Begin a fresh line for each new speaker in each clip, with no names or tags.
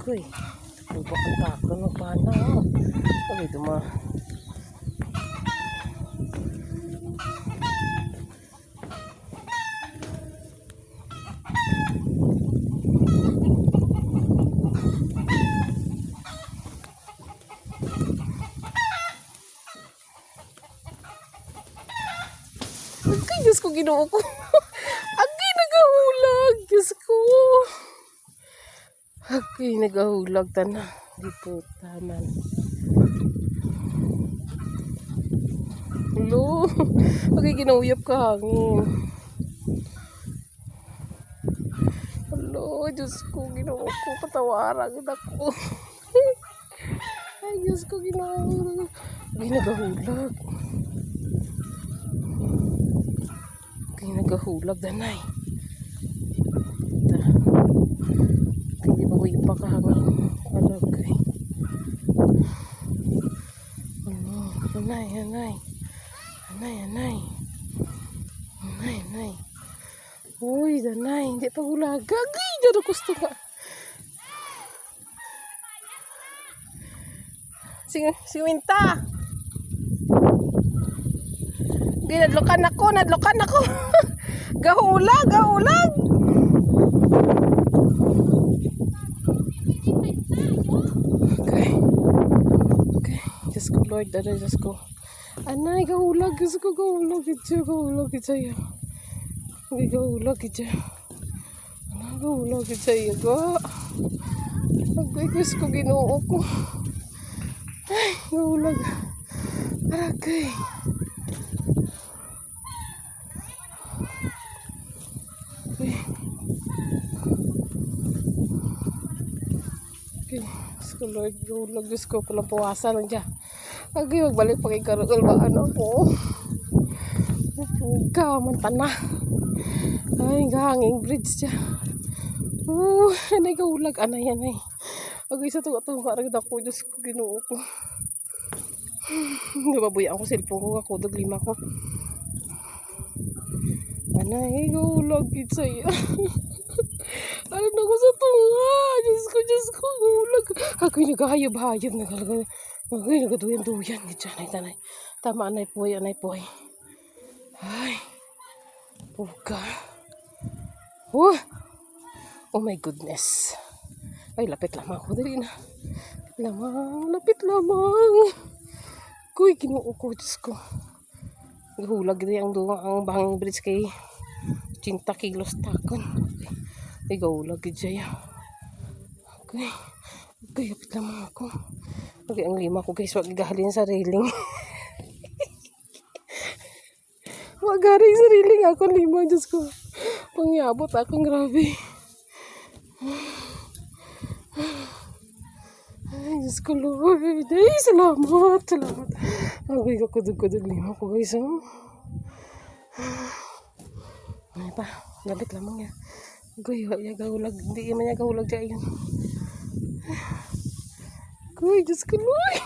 Agoy. Tubo ang tako ng pana. Agoy, duma. Ay, Diyos ko, Ginoo ko. Agay, nagahulag. Diyos ko. Agay, nagahulag. Tana. Di po, taman. Hello. Agay, ginuyap ka hangin. Hello, Diyos ko, Ginoo ko. Patawaran ako. Ay, Diyos ko, Ginoo. Agay, nagahulag. Agay, nagahulag, danay. Hindi ba ko ipakahangin? Alagay. Ano? Anay, anay. Anay, anay. Anay, anay. Uy, danay. Hindi pa hulag. Agay, dito gusto ka. Si Winta. Nadlokan ako. Gahulag, gahulag. Okay. Okay. Diyos ko, Lord. Diyos ko. Anay, gahulag. Diyos ko, gahulag. Gahulag. Okay, gahulag. Anay, gahulag. Okay, Diyos ko, Ginoo ko. Ay, gahulag. Okay. Okay. Diyos ko, Lord, gahulag. Diyos ko, palapawasan lang dyan. Okay, magbalik pa kay Karol. Ano po? Puga, mantana. Ay, gahanging bridge dyan. Anay, gahulag. Anay. Okay, sa tunga-tunga. Ragad ako. Diyos ko, Ginoo ko. Nababuyan ko cellphone ko. Kakudog 5 ko. Anay, gahulag. Itsaya. Ano na ko sa tunga? Diyos ko, gahulag. Ako'y nagahayab-hayab. Ako'y nagaduyan-duyan. Tanay. Tama, anay poy. Ay, puga. Oh my goodness. Ay, lapit lamang ako. Dali na. Lapit lamang. Kuy, Ginoo ko. Diyos ko. Gahulag din ang bahang bridge kay 50 kilos takon. Ay, gahulag din siya. Okay, lapit lamang ako. Okay, ang 5 ko guys, wag gahalin sa railing. Wag gahalin sa railing ako 5, Diyos ko. Pangyabot akong grabe. Ay, Diyos ko, Lord. Ay, salamat. Okay, kakudog-kudog 5 ko guys. Ay pa, lapit lamang yan. Guy, gahulag. Hindi man niya gahulag dyan yun. Guy, Diyos ko, Lord.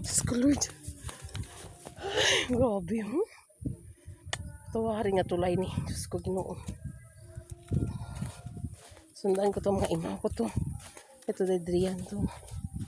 Diyos ko, Lord. Ay, grabe, Tawari nga tulay ni. Diyos ko, Ginoo. Sundan ko to mga ima ko to. Ito, Adrian to.